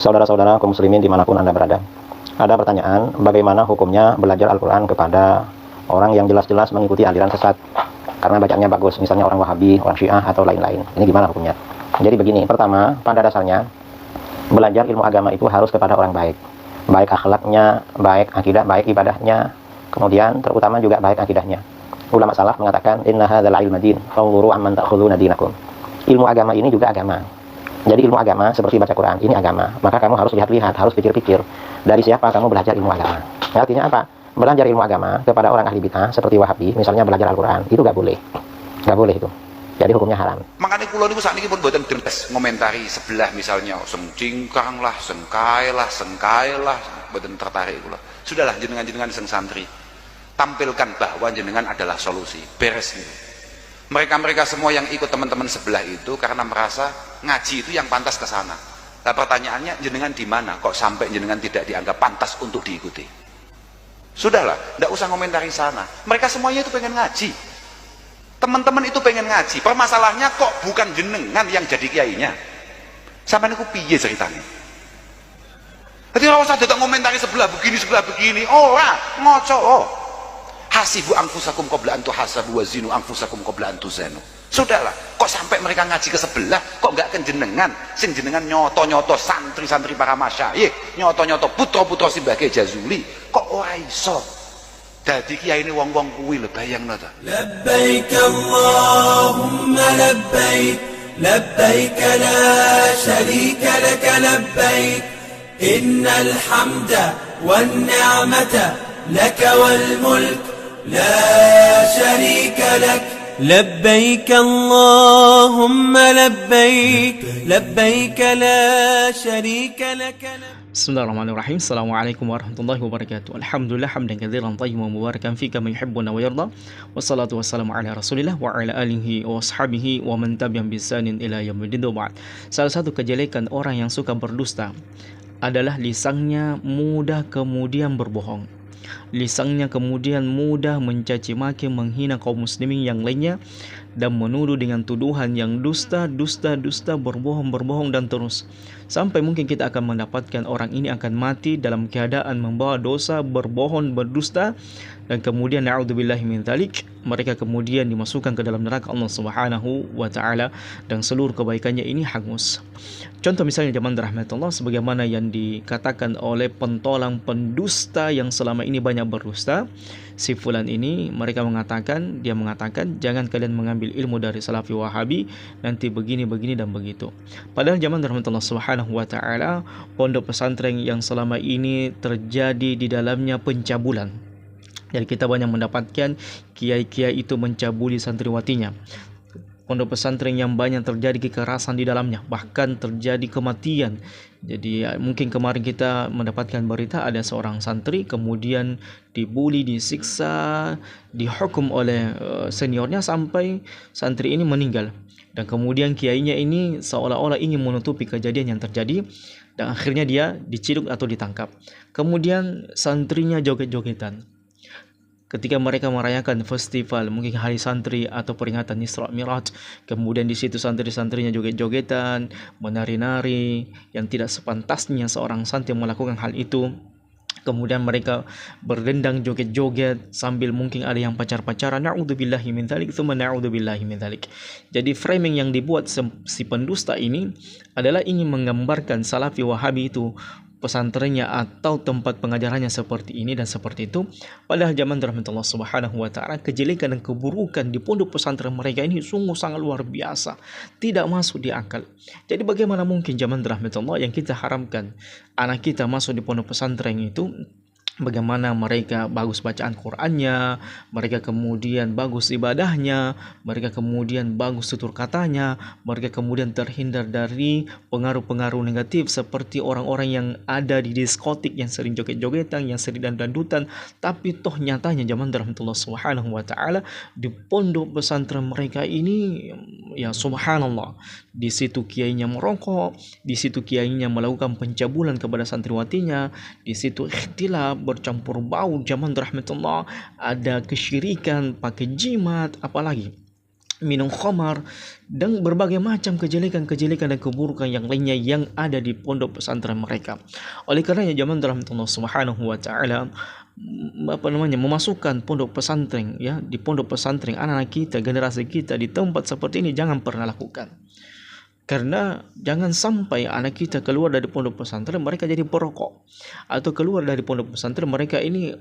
Saudara-saudara kaum muslimin dimanapun Anda berada, ada pertanyaan bagaimana hukumnya belajar Al-Quran kepada orang yang jelas-jelas mengikuti aliran sesat karena bacaannya bagus, misalnya orang Wahabi, orang Syiah, atau lain-lain. Ini gimana hukumnya? Jadi begini, pertama, pada dasarnya belajar ilmu agama itu harus kepada orang baik, baik akhlaknya, baik akidah, baik ibadahnya, kemudian terutama juga baik akidahnya. Ulama salaf mengatakan inna hadzal ilma din, fanzuru amman ta'khuduna dinakum. Ilmu agama ini juga agama. Jadi ilmu agama seperti baca Quran, ini agama. Maka kamu harus lihat-lihat, harus pikir-pikir dari siapa kamu belajar ilmu agama. Artinya apa? Belajar ilmu agama kepada orang ahli bid'ah seperti Wahabi, misalnya belajar Al-Quran, itu gak boleh. Gak boleh itu. Jadi hukumnya haram. Makanya kula niku sakniki pun mboten dempes ngomentari sebelah misalnya seng cingkang lah, sengkai lah, mboten tertarik kula. Sudahlah jenengan-jenengan seng santri. Tampilkan bahwa jenengan adalah solusi. Beres gitu. Mereka-mereka semua yang ikut teman-teman sebelah itu karena merasa ngaji itu yang pantas ke sana. Nah, pertanyaannya jenengan di mana kok sampai jenengan tidak dianggap pantas untuk diikuti? Sudahlah, tidak usah ngomentari sana. Mereka semuanya itu pengen ngaji. Teman-teman itu pengen ngaji. Permasalahannya kok bukan jenengan yang jadi kiainya. Sampai niku piye ceritanya? Jadi ora usah datang ngomentari sebelah begini. Ora, ngoco. Oh. Hasibu anfusakum qabla an tuhasabu wa zinu anfusakum qabla an tuzanu. Sudahlah, kok sampai mereka ngaji ke sebelah, kok enggak ke jenengan? Sing jenengan nyoto-nyoto santri-santri para masyayikh, nyoto-nyoto putra-putra Simbah Kyai Jazuli, kok ora iso? Dadi kiai ini wong-wong kuwi lho, bayangno ta. Labbaik Allahumma labbaik, labbaik la syarika lak labbaik, innal hamda wan ni'mata lak wal mulk لا شريك لك لبيك اللهم لبيك لبيك لا شريك لك Bismillahirrahmanirrahim. Assalamualaikum warahmatullahi wabarakatuh. Alhamdulillah hamdan katsiran tayyiban mubarakan fi kama yuhibbuna wa yarda. Wassalatu wassalamu ala Rasulillah wa ala alihi wa washabihi wa man tabi'ahum bi ihsanin ila yaumil ba'd. Salah satu kejelekan orang yang suka berdusta adalah lisannya mudah kemudian berbohong. Lisannya kemudian mudah mencaci maki, menghina kaum muslimin yang lainnya dan menuduh dengan tuduhan yang dusta, berbohong dan terus. Sampai mungkin kita akan mendapatkan orang ini akan mati dalam keadaan membawa dosa, berbohong, berdusta, dan kemudian na'udzubillahi min dzalik, mereka kemudian dimasukkan ke dalam neraka Allah Subhanahu wa taala dan seluruh kebaikannya ini hangus. Contoh misalnya zaman rahmatullah sebagaimana yang dikatakan oleh pentolang pendusta yang selama ini banyak berdusta, si fulan ini dia mengatakan jangan kalian mengambil ilmu dari Salafi Wahabi, nanti begini dan begitu. Padahal zaman rahmatullah Subhanahu wa taala pondok pesantren yang selama ini terjadi di dalamnya pencabulan. Jadi kita banyak mendapatkan kiai-kiai itu mencabuli santriwatinya. Pondok pesantren yang banyak terjadi kekerasan di dalamnya, bahkan terjadi kematian. Jadi mungkin kemarin kita mendapatkan berita ada seorang santri kemudian dibuli, disiksa, dihukum oleh seniornya sampai santri ini meninggal. Dan kemudian kiainya ini seolah-olah ingin menutupi kejadian yang terjadi dan akhirnya dia diciduk atau ditangkap. Kemudian santrinya joget-jogetan. Ketika mereka merayakan festival, mungkin hari santri atau peringatan Isra Mi'raj, kemudian di situ santri-santrinya joget-jogetan, menari-nari yang tidak sepantasnya seorang santri melakukan hal itu. Kemudian mereka berdendang joget-joget sambil mungkin ada yang pacar-pacaran. Na'udzubillahi min dzalik, tsumma na'udzubillahi min dzalik. Jadi framing yang dibuat si pendusta ini adalah ingin menggambarkan Salafi Wahabi itu pesantrennya atau tempat pengajarannya seperti ini dan seperti itu. Padahal zaman rahmatullah Subhanahu wa taala kejelekan dan keburukan di pondok pesantren mereka ini sungguh sangat luar biasa, tidak masuk di akal. Jadi bagaimana mungkin zaman rahmatullah yang kita haramkan anak kita masuk di pondok pesantren itu, bagaimana mereka bagus bacaan Qur'annya, mereka kemudian bagus ibadahnya, mereka kemudian bagus tutur katanya, mereka kemudian terhindar dari pengaruh-pengaruh negatif seperti orang-orang yang ada di diskotik yang sering joget-jogetan, yang sering dandutan. Tapi toh nyatanya zaman rahmatullah Subhanahu wa taala di pondok pesantren mereka ini, ya subhanallah, di situ kiainya merokok, di situ kiainya melakukan pencabulan kepada santriwatinya, di situ ikhtilaf, bercampur bau zaman rahmatullah, ada kesyirikan, pakai jimat, apalagi minum khamar, dan berbagai macam kejelekan-kejelekan dan keburukan yang lainnya yang ada di pondok pesantren mereka. Oleh karenanya zaman dalam Allah Subhanahu wa taala memasukkan pondok pesantren, ya, di pondok pesantren anak-anak kita, generasi kita di tempat seperti ini jangan pernah lakukan. Karena jangan sampai anak kita keluar dari pondok pesantren mereka jadi perokok, atau keluar dari pondok pesantren mereka ini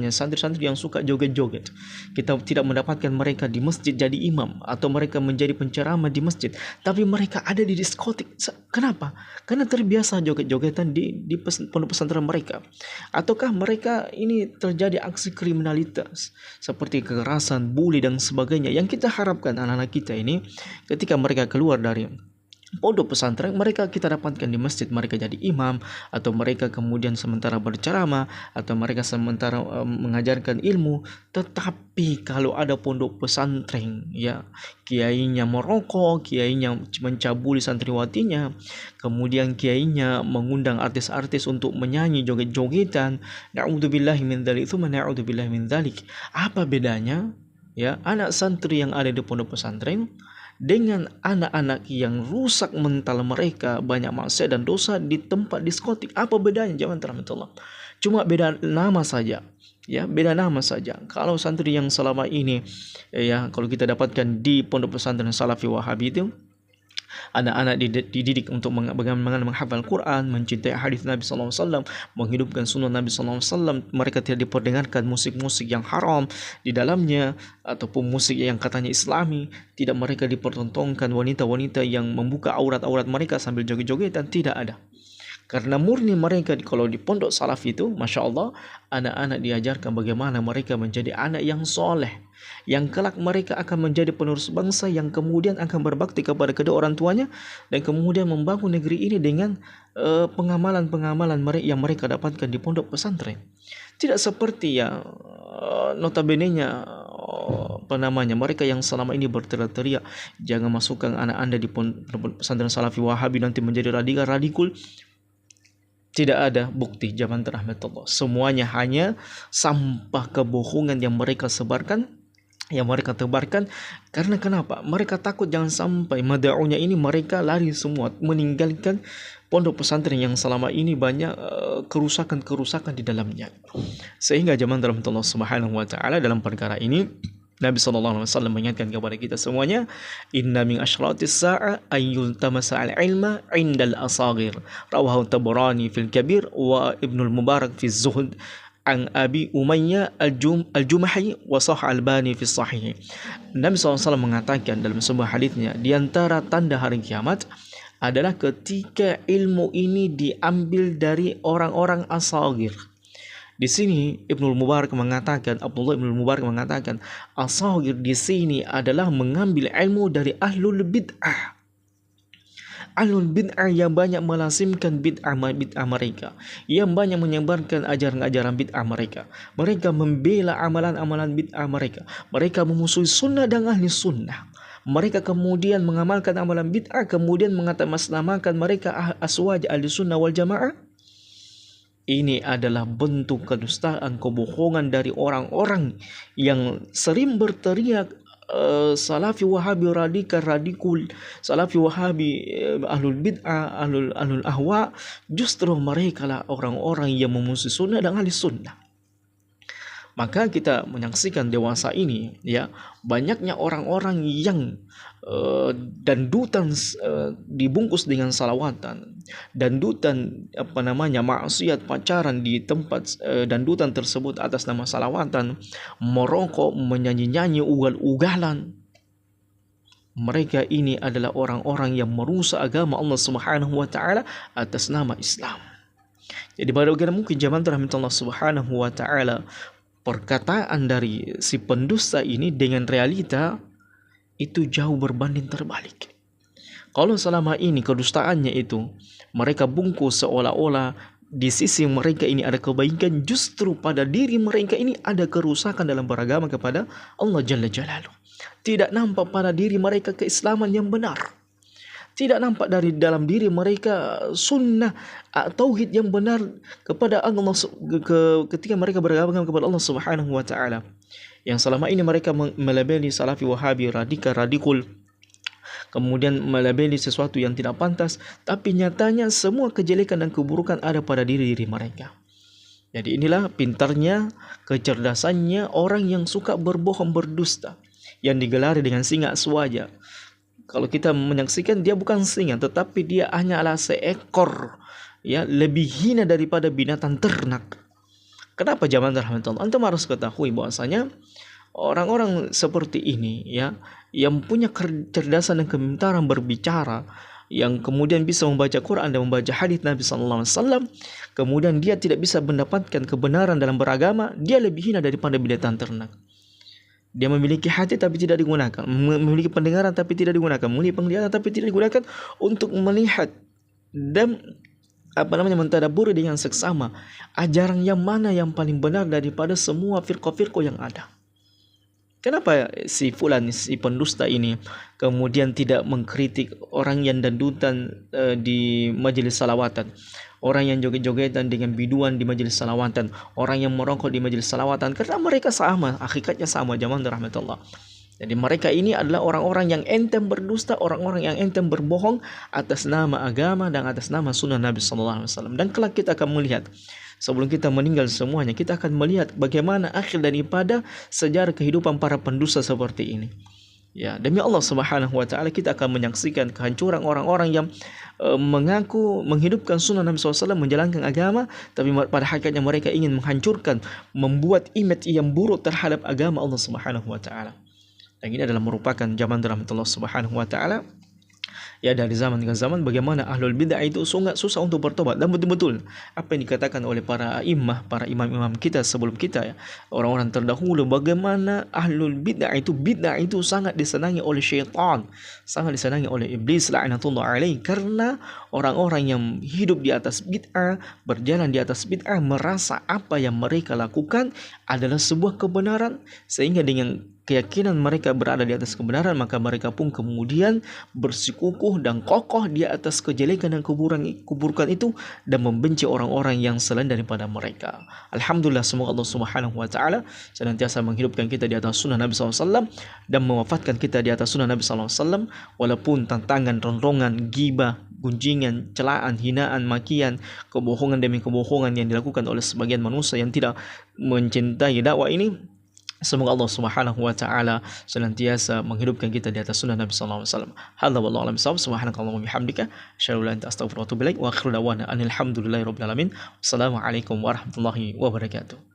santri-santri yang suka joget-joget. Kita tidak mendapatkan mereka di masjid jadi imam atau mereka menjadi penceramah di masjid, tapi mereka ada di diskotik. Kenapa? Karena terbiasa joget-jogetan di pondok pesantren mereka. Ataukah mereka ini terjadi aksi kriminalitas seperti kekerasan, bully dan sebagainya, yang kita harapkan anak-anak kita ini ketika mereka keluar dari pondok pesantren mereka kita dapatkan di masjid, mereka jadi imam, atau mereka kemudian sementara berceramah, atau mereka sementara mengajarkan ilmu. Tetapi kalau ada pondok pesantren, ya, kiainya merokok, kiainya mencabuli santriwatinya, kemudian kiainya mengundang artis-artis untuk menyanyi joget-jogetan, na'udzubillahi min dzalik, tsumma na'udzubillahi min dzalik. Apa bedanya, ya, anak santri yang ada di pondok pesantren dengan anak-anak yang rusak mental mereka, banyak maksiat dan dosa di tempat diskotik? Apa bedanya? Jangan terlalu. Cuma beda nama saja, ya, beda nama saja. Kalau santri yang selama ini, ya, kalau kita dapatkan di pondok pesantren Salafi Wahabi itu, anak-anak dididik untuk bagaimana menghafal Quran, mencintai hadis Nabi SAW, menghidupkan sunnah Nabi SAW. Mereka tidak diperdengarkan musik-musik yang haram di dalamnya, ataupun musik yang katanya islami. Tidak mereka dipertontonkan wanita-wanita yang membuka aurat-aurat mereka sambil joget-jogetan. Tidak ada. Karena murni mereka kalau di pondok salaf itu, Masya Allah, anak-anak diajarkan bagaimana mereka menjadi anak yang soleh, yang kelak mereka akan menjadi penerus bangsa, yang kemudian akan berbakti kepada kedua orang tuanya, dan kemudian membangun negeri ini dengan pengamalan-pengamalan yang mereka dapatkan di pondok pesantren. Tidak seperti ya notabene-nya mereka yang selama ini berteriak-teriak jangan masukkan anak anda di pondok pesantren Salafi Wahabi nanti menjadi radikal. Tidak ada bukti zaman rahmatullah. Semuanya hanya sampah kebohongan yang mereka sebarkan, yang mereka tebarkan. Karena kenapa? Mereka takut jangan sampai mada'unya ini mereka lari semua meninggalkan pondok pesantren yang selama ini banyak kerusakan-kerusakan di dalamnya. Sehingga zaman rahmatullah subhanahu wa ta'ala dalam perkara ini Nabi SAW mengingatkan kepada kita semuanya, inna min asyratis sa'a ayyul tamasa al-ilma indal asagir. Rawahu Tabarani fil Kabir wa Ibnul Mubarak fi Zuhud an Abi Umayyah al-Jumahi wa Sahih Albani fi Sahih. Nabi SAW mengatakan dalam sebuah hadisnya, di antara tanda hari kiamat adalah ketika ilmu ini diambil dari orang-orang asagir. Di sini Abdullah Ibnul Mubarak mengatakan as-saghir di sini adalah mengambil ilmu dari ahlul bid'ah. Ahlul bid'ah yang banyak melazimkan bid'ah mereka, yang banyak menyebarkan ajaran-ajaran bid'ah mereka. Mereka membela amalan-amalan bid'ah mereka. Mereka memusuhi sunnah dan ahli sunnah. Mereka kemudian mengamalkan amalan bid'ah, kemudian mengatasnamakan mereka aswaj ahli sunnah wal jamaah. Ini adalah bentuk kedustaan, kebohongan dari orang-orang yang sering berteriak Salafi Wahabi radikul, Salafi Wahabi ahlul bid'ah, ahlul ahwa. Justru mereka lah orang-orang yang memusuhi sunnah dan ahli sunnah. Maka kita menyaksikan dewasa ini, ya, banyaknya orang-orang yang dandutan dibungkus dengan salawatan, dandutan maksiat, pacaran di tempat dandutan tersebut atas nama salawatan, merokok, menyanyi-nyanyi, ugal-ugalan. Mereka ini adalah orang-orang yang merusak agama Allah Subhanahu wa taala atas nama Islam. Jadi bagaimana mungkin zaman rahmatullah Subhanahu wa taala perkataan dari si pendusta ini dengan realita itu jauh berbanding terbalik. Kalau selama ini kedustaannya itu mereka bungkus seolah-olah di sisi mereka ini ada kebaikan, justru pada diri mereka ini ada kerusakan dalam beragama kepada Allah Jalla Jalaluh. Tidak nampak pada diri mereka keislaman yang benar. Tidak nampak dari dalam diri mereka sunnah tauhid yang benar kepada Allah ketika mereka beragama kepada Allah Subhanahu wa taala. Yang selama ini mereka melabeli Salafi Wahabi radikul, kemudian melabeli sesuatu yang tidak pantas, tapi nyatanya semua kejelekan dan keburukan ada pada diri mereka. Jadi inilah pintarnya, kecerdasannya orang yang suka berbohong, berdusta, yang digelari dengan singa aswaja. Kalau kita menyaksikan, dia bukan singa, tetapi dia hanyalah seekor, ya, lebih hina daripada binatang ternak. Kenapa jamaah rahmatullah? Antum harus ketahui bahwasanya orang-orang seperti ini, ya, yang punya kecerdasan dan kepintaran berbicara, yang kemudian bisa membaca Quran dan membaca hadis Nabi sallallahu alaihi wasallam, kemudian dia tidak bisa mendapatkan kebenaran dalam beragama, dia lebih hina daripada binatang ternak. Dia memiliki hati tapi tidak digunakan, memiliki pendengaran tapi tidak digunakan, memiliki penglihatan tapi tidak digunakan untuk melihat dan mentadaburi dengan seksama ajaran yang mana yang paling benar daripada semua firqah-firqah yang ada. Kenapa si fulan, si pendusta ini kemudian tidak mengkritik orang yang dandutan di majelis salawatan, orang yang joget-jogetan dengan biduan di majelis salawatan, orang yang merokok di majelis salawatan? Karena mereka sama, hakikatnya sama, jamaah rahmatullah. Jadi mereka ini adalah orang-orang yang enten berdusta, orang-orang yang enten berbohong atas nama agama dan atas nama sunnah Nabi sallallahu alaihi wasallam. Dan kelak kita akan melihat, sebelum kita meninggal semuanya, kita akan melihat bagaimana akhir daripada sejarah kehidupan para pendusta seperti ini. Ya, demi Allah Subhanahu wa taala kita akan menyaksikan kehancuran orang-orang yang mengaku menghidupkan sunnah Nabi SAW, menjalankan agama, tapi pada hakikatnya mereka ingin menghancurkan, membuat image yang buruk terhadap agama Allah Subhanahu wa taala. Dan ini adalah merupakan zaman rahmatullah Subhanahu wa taala. Ya, dari zaman ke zaman bagaimana ahlul bid'ah itu sangat susah untuk bertobat. Dan betul-betul apa yang dikatakan oleh para imam kita sebelum kita, ya, orang-orang terdahulu, bagaimana ahlul bid'ah itu sangat disenangi oleh syaitan, sangat disenangi oleh iblis la'natullah alaih, karena orang-orang yang hidup di atas bid'ah, berjalan di atas bid'ah, merasa apa yang mereka lakukan adalah sebuah kebenaran, sehingga dengan keyakinan mereka berada di atas kebenaran, maka mereka pun kemudian bersikukuh dan kokoh di atas kejelekan dan keburukan itu, dan membenci orang-orang yang selain daripada mereka. Alhamdulillah, semoga Allah Subhanahu wa taala senantiasa menghidupkan kita di atas sunnah Nabi SAW dan mewafatkan kita di atas sunnah Nabi SAW, walaupun tantangan, ronrongan, ghibah, gunjingan, celaan, hinaan, makian, kebohongan demi kebohongan yang dilakukan oleh sebagian manusia yang tidak mencintai dakwah ini. Semoga Allah Subhanahu wa taala senantiasa menghidupkan kita di atas sunnah Nabi sallallahu alaihi wasallam. Hadza wallahu a'lam bishawab. Subhanakallahumma wa bihamdika asyhadu an la ilaha illa anta astaghfiruka wa atubu ilaik. Wa akhiru da'wana anil hamdulillahi rabbil alamin. Wassalamu alaikum warahmatullahi wabarakatuh.